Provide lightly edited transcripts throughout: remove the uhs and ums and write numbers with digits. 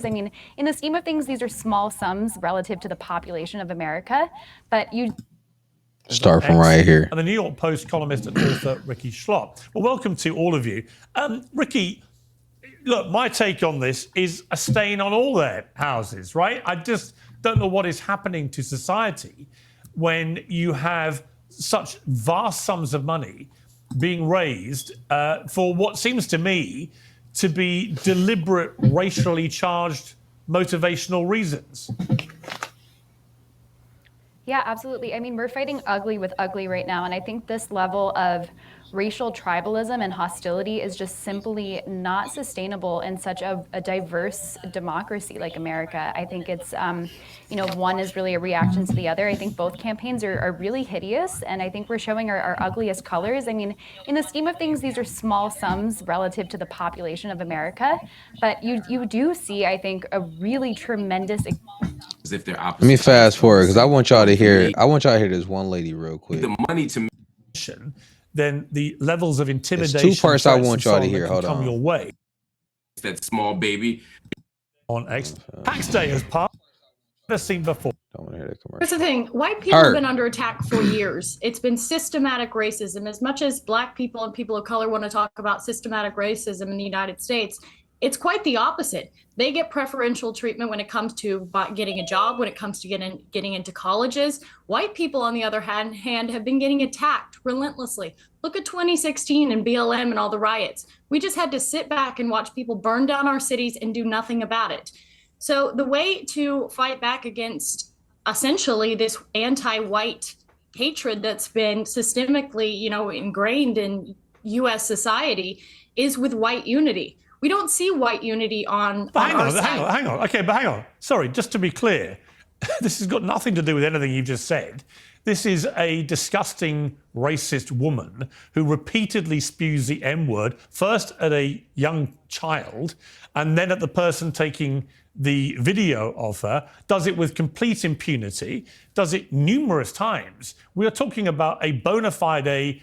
I mean, in the scheme of things, these are small sums relative to the population of America, but you start from right here. And the New York Post columnist and author Ricky Schlott. Well, welcome to all of you. Ricky, look, my take on this is a stain on all their houses, right? I just don't know what is happening to society when you have such vast sums of money being raised for what seems to me to be deliberate, racially charged, motivational reasons. Yeah, absolutely. I mean, we're fighting ugly with ugly right now. And I think this level of racial tribalism and hostility is just simply not sustainable in such a diverse democracy like America. I think it's, one is really a reaction to the other. I think both campaigns are really hideous. And I think we're showing our ugliest colors. I mean, in the scheme of things, these are small sums relative to the population of America. But you do see, I think, a really tremendous... If they're opposite. Let me fast forward because I want y'all to hear. I want y'all to hear this one lady real quick. The money to then the levels of intimidation. There's two parts I want y'all to hear. Hold on. Come your way. That small baby on X tax day as part never seen before. Don't want to hear that commercial. Here's the thing: white people have been under attack for years. It's been systematic racism. As much as Black people and people of color want to talk about systematic racism in the United States, it's quite the opposite. They get preferential treatment when it comes to getting a job, when it comes to getting into colleges. White people, on the other hand, have been getting attacked relentlessly. Look at 2016 and BLM and all the riots. We just had to sit back and watch people burn down our cities and do nothing about it. So the way to fight back against essentially this anti-white hatred that's been systemically, ingrained in U.S. society is with white unity. We don't see white unity on our side. Hang on. Okay, but hang on. Sorry, just to be clear, this has got nothing to do with anything you've just said. This is a disgusting racist woman who repeatedly spews the M-word, first at a young child and then at the person taking the video of her, does it with complete impunity, does it numerous times. We are talking about a bona fide,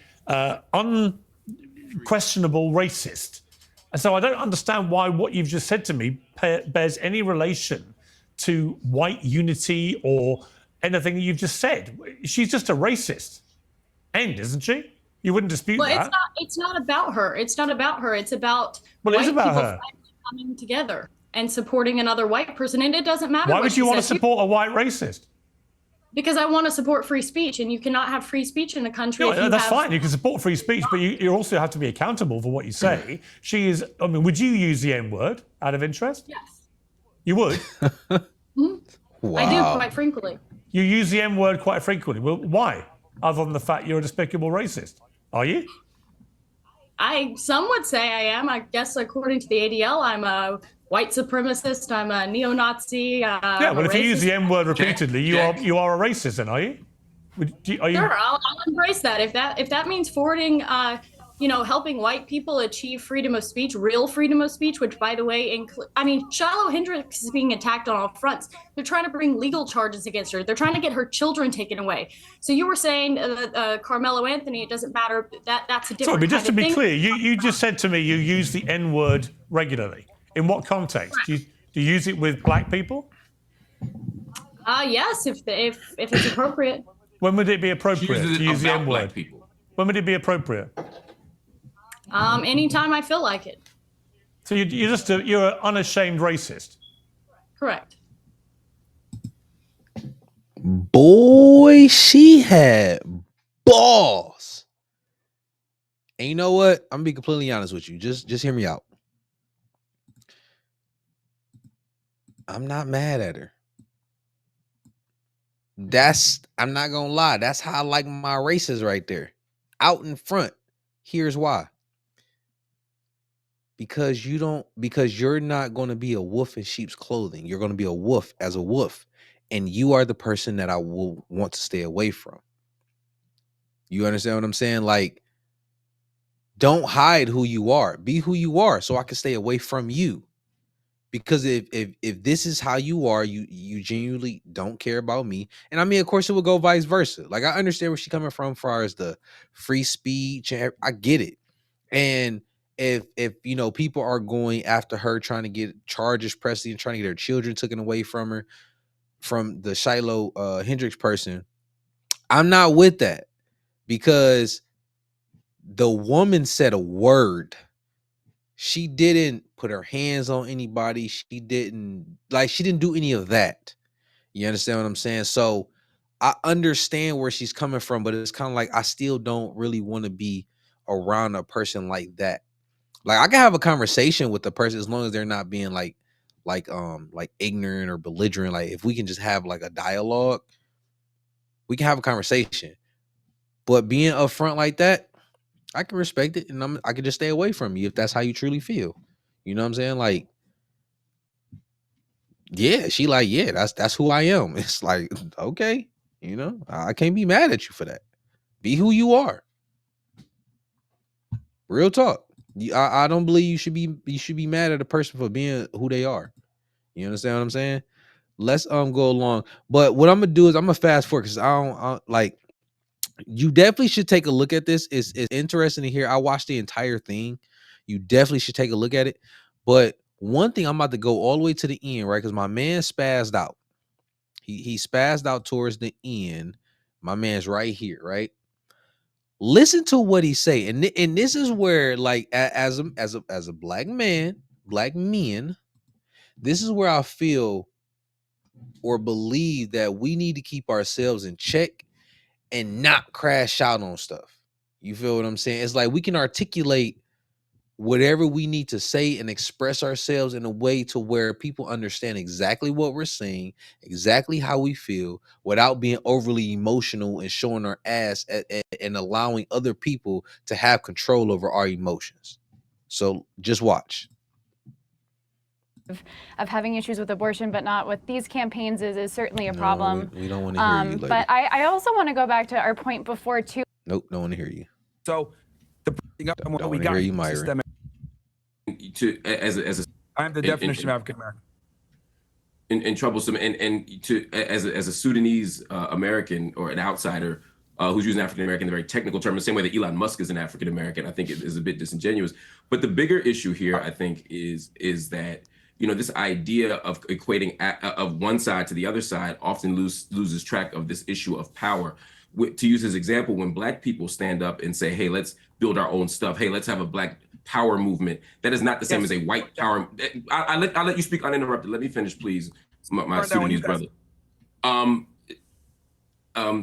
unquestionable racist. And so I don't understand why what you've just said to me bears any relation to white unity or anything that you've just said. She's just a racist. Isn't she? You wouldn't dispute that. It's not about her. It's not about her. It's about white people coming together and supporting another white person. And it doesn't matter. Why would you want to support a white racist? Because I want to support free speech, and you cannot have free speech in a country. No, that's fine. You can support free speech, but you also have to be accountable for what you say. She is. I mean, would you use the N-word out of interest? Yes. You would. Wow. I do quite frequently. You use the M-word quite frequently. Well, why? Other than the fact you're a despicable racist, are you? Some would say I am. I guess according to the ADL, I'm a white supremacist. I'm a neo-Nazi. Yeah, well, if you use the M-word repeatedly, you are a racist, then, are you? Sure, I'll embrace that. If that means forwarding, helping white people achieve freedom of speech, real freedom of speech, which, by the way, Shiloh Hendricks is being attacked on all fronts. They're trying to bring legal charges against her. They're trying to get her children taken away. So you were saying Carmelo Anthony, it doesn't matter. That's a different. Sorry, but just to be thing. clear, you just said to me you use the N-word regularly. In what context? Do you use it with Black people? Yes, if it's appropriate. When would it be appropriate to use the N-word? When would it be appropriate? Anytime I feel like it. So you're an unashamed racist. Correct. Boy, she had balls. And you know what? I'm gonna be completely honest with you. Just hear me out. I'm not mad at her. I'm not gonna lie. That's how I like my races right there. Out in front. Here's why. Because you're not going to be a wolf in sheep's clothing. You're going to be a wolf as a wolf. And you are the person that I will want to stay away from. You understand what I'm saying? Like, don't hide who you are. Be who you are so I can stay away from you. Because if this is how you are, you genuinely don't care about me. And I mean, of course, it will go vice versa. Like, I understand where she's coming from as far as the free speech. I get it. And if you know, people are going after her, trying to get charges pressed and trying to get her children taken away from her, from the Shiloh Hendricks person, I'm not with that, because the woman said a word. She didn't put her hands on anybody. She didn't do any of that. You understand what I'm saying? So I understand where she's coming from, but it's kind of like, I still don't really want to be around a person like that. Like, I can have a conversation with the person as long as they're not being like ignorant or belligerent. Like, if we can just have like a dialogue, we can have a conversation. But being upfront like that, I can respect it, and I can just stay away from you if that's how you truly feel. You know what I'm saying? Like, yeah, she like, yeah, that's who I am. It's like, okay, you know, I can't be mad at you for that. Be who you are. Real talk. I don't believe you should be mad at a person for being who they are. You understand what I'm saying? Let's go along. But what I'm gonna do is I'm gonna fast forward, because I don't like. You definitely should take a look at this. It's interesting to hear. I watched the entire thing. You definitely should take a look at it. But one thing, I'm about to go all the way to the end, right? Because my man spazzed out. He spazzed out towards the end. My man's right here, right? Listen to what he say, and this is where, like, as a black man, black men, this is where I feel or believe that we need to keep ourselves in check and not crash out on stuff. You feel what I'm saying? It's like we can articulate whatever we need to say and express ourselves in a way to where people understand exactly what we're saying, exactly how we feel, without being overly emotional and showing our ass and allowing other people to have control over our emotions. So just watch. Of having issues with abortion, but not with these campaigns is certainly a problem. We don't want to hear you, lady. But I also want to go back to our point before too. Nope, don't want to hear you. So the don't want to hear you, Myron. I am the definition of African American. And troublesome, and to as a Sudanese American or an outsider who's using African American, the very technical term, the same way that Elon Musk is an African American, I think it is a bit disingenuous. But the bigger issue here, I think, is that, you know, this idea of equating of one side to the other side often loses track of this issue of power. To use his example, when Black people stand up and say, hey, let's build our own stuff. Hey, let's have a Black power movement. That is not the same as a white power. I'll let you speak uninterrupted. Let me finish, please, my Sudanese brother.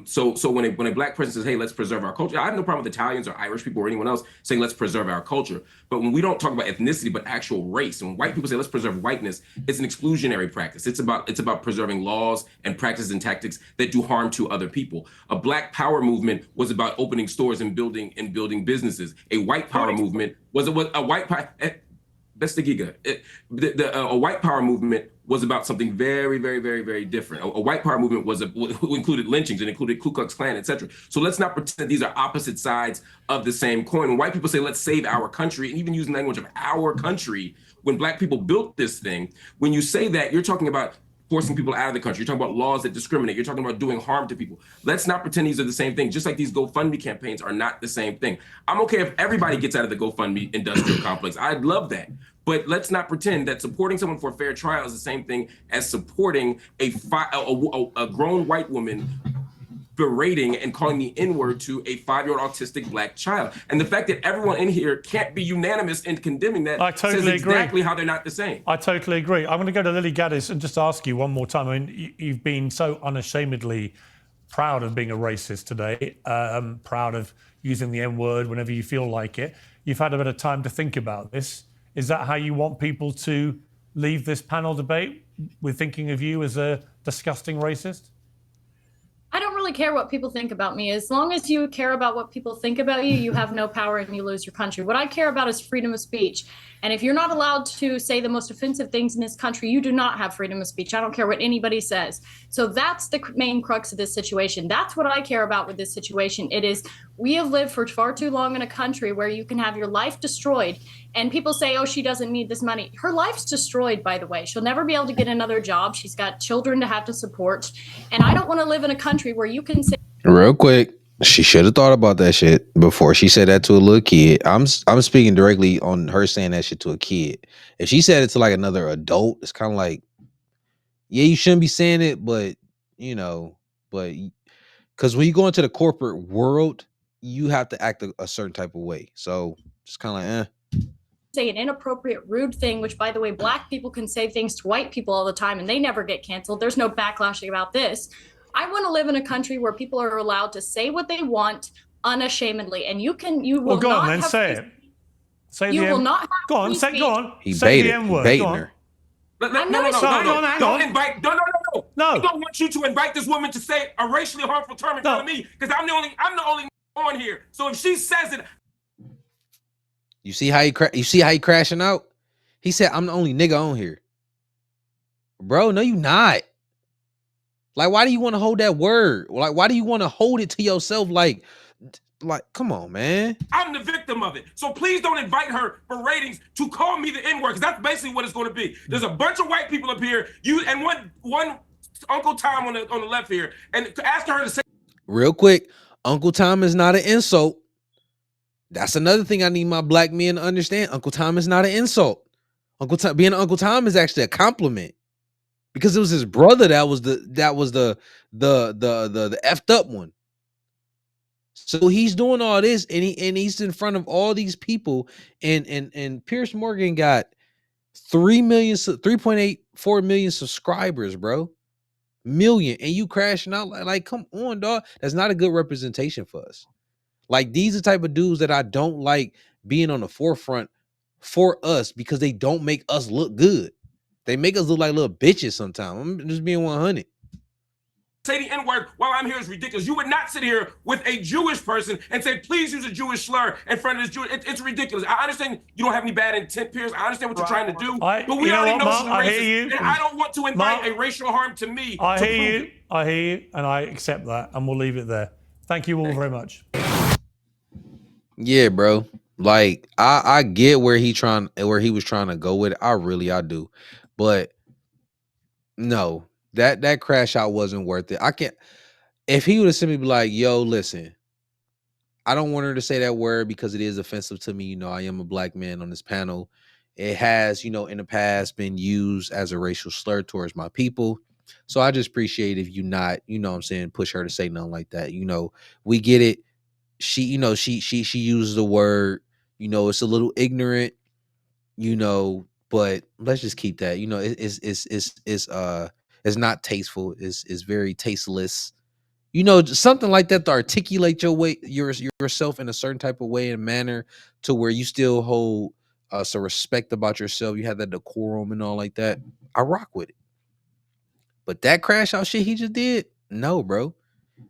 So when a Black person says, hey, let's preserve our culture, I have no problem with Italians or Irish people or anyone else saying let's preserve our culture. But when we don't talk about ethnicity, but actual race, and when white people say let's preserve whiteness, it's an exclusionary practice. It's about preserving laws and practices and tactics that do harm to other people. A Black power movement was about opening stores and building businesses. A white power movement was a white power. A white power movement was about something very, very, very, very different. A white power movement included lynchings and included Ku Klux Klan, etc. So let's not pretend that these are opposite sides of the same coin. When white people say, let's save our country, and even using the language of our country, when Black people built this thing, when you say that, you're talking about forcing people out of the country. You're talking about laws that discriminate. You're talking about doing harm to people. Let's not pretend these are the same thing, just like these GoFundMe campaigns are not the same thing. I'm okay if everybody gets out of the GoFundMe industrial complex. I'd love that. But let's not pretend that supporting someone for a fair trial is the same thing as supporting a grown white woman berating and calling the N-word to a 5-year-old autistic Black child. And the fact that everyone in here can't be unanimous in condemning that says exactly how they're not the same. I totally agree. I'm going to go to Lily Gaddis and just ask you one more time. I mean, you've been so unashamedly proud of being a racist today, proud of using the N-word whenever you feel like it. You've had a bit of time to think about this. Is that how you want people to leave this panel debate, with thinking of you as a disgusting racist? I don't really care what people think about me. As long as you care about what people think about you, you have no power and you lose your country. What I care about is freedom of speech. And if you're not allowed to say the most offensive things in this country, you do not have freedom of speech. I don't care what anybody says. So that's the main crux of this situation. That's what I care about with this situation. It is, we have lived for far too long in a country where you can have your life destroyed. And people say, oh, she doesn't need this money. Her life's destroyed, by the way. She'll never be able to get another job. She's got children to have to support. And I don't want to live in a country where you can say... Real quick, She should have thought about that shit before she said that to a little kid. I'm speaking directly on her saying that shit to a kid. If she said it to like another adult, it's kind of like, yeah, you shouldn't be saying it, but you know, but because when you go into the corporate world, you have to act a certain type of way. So it's kind of like, say an inappropriate, rude thing, which by the way, Black people can say things to white people all the time and they never get canceled. There's no backlashing about this. I want to live in a country where people are allowed to say what they want unashamedly, and you will Well, go not on then, have say it. Say you the will M. not have Go on, free say speech. go on. he Say the baited, M he word. baiting Go on. her. No, I'm no, not no, Hang no, on, no. hang Don't on. invite. No. No. I don't want you to invite this woman to say a racially harmful term in front of me because I'm the only on here. So if she says it, You see how he crashing out? He said, "I'm the only nigga on here." Bro, no, you not. Like, why do you want to hold that word? Like, why do you want to hold it to yourself? Like, come on, man. I'm the victim of it. So please don't invite her for ratings to call me the N-word, because that's basically what it's going to be. There's a bunch of white people up here, you and one Uncle Tom on the left here, and asking her to say. Real quick, Uncle Tom is not an insult. That's another thing I need my black men to understand. Uncle Tom is not an insult. Being Uncle Tom is actually a compliment. Because it was his brother that was the effed up one. So he's doing all this and he's in front of all these people and Piers Morgan got 3.84 million subscribers, bro. Million, and you crashing out like come on, dog. That's not a good representation for us. Like, these are the type of dudes that I don't like being on the forefront for us because they don't make us look good. They make us look like little bitches sometimes. I'm just being 100. Say the N-word while I'm here is ridiculous. You would not sit here with a Jewish person and say, please use a Jewish slur in front of this Jewish. It's ridiculous. I understand you don't have any bad intent, Piers. I understand what you're trying to do. But we already know she's a racist. And I don't want to invite a racial harm to me. I hear you, and I accept that, and we'll leave it there. Thank you all very much. Yeah, bro. Like, I get where he was trying to go with it. I do. But no, that crash out wasn't worth it. I can't. If he would have simply be like, yo, listen, I don't want her to say that word because it is offensive to me. You know, I am a black man on this panel. It has, in the past been used as a racial slur towards my people. So I just appreciate if you not, what I'm saying, push her to say nothing like that. We get it. She, she uses the word, it's a little ignorant, but let's just keep that. It's not tasteful. It's very tasteless. Just something like that to articulate yourself in a certain type of way and manner to where you still hold some respect about yourself. You have that decorum and all like that. I rock with it. But that crash out shit he just did, no, bro.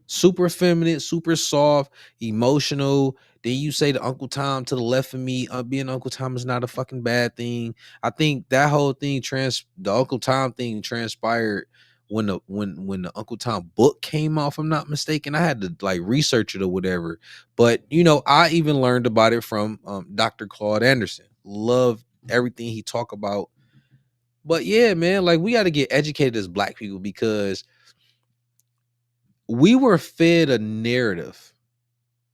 Super feminine, super soft, emotional. Then you say to Uncle Tom to the left of me, being Uncle Tom is not a fucking bad thing. I think that whole thing the Uncle Tom thing transpired when the Uncle Tom book came out, if I'm not mistaken. I had to like research it or whatever. But I even learned about it from Dr. Claude Anderson. Love everything he talked about. But yeah, man, like we got to get educated as black people because we were fed a narrative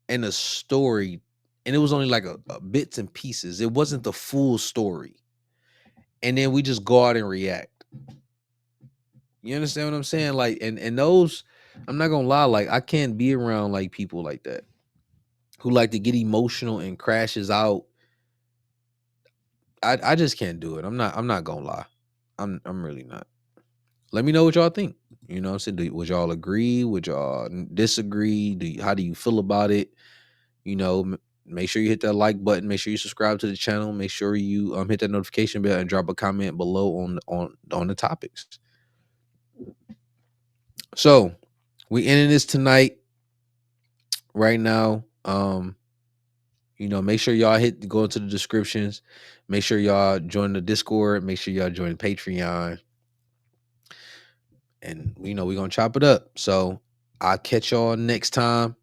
and a story, and it was only like a bits and pieces. It wasn't the full story. And then we just go out and react. You understand what I'm saying? Like, and those, I'm not gonna lie, like I can't be around like people like that who like to get emotional and crashes out. I just can't do it. I'm not gonna lie. I'm really not. Let me know what y'all think. You know what I'm saying? Would y'all agree? Would y'all disagree? How do you feel about it? Make sure you hit that like button. Make sure you subscribe to the channel. Make sure you hit that notification bell and drop a comment below on the topics. So we ending this tonight. Right now, make sure y'all go into the descriptions. Make sure y'all join the Discord. Make sure y'all join Patreon. And we're gonna chop it up. So I'll catch y'all next time.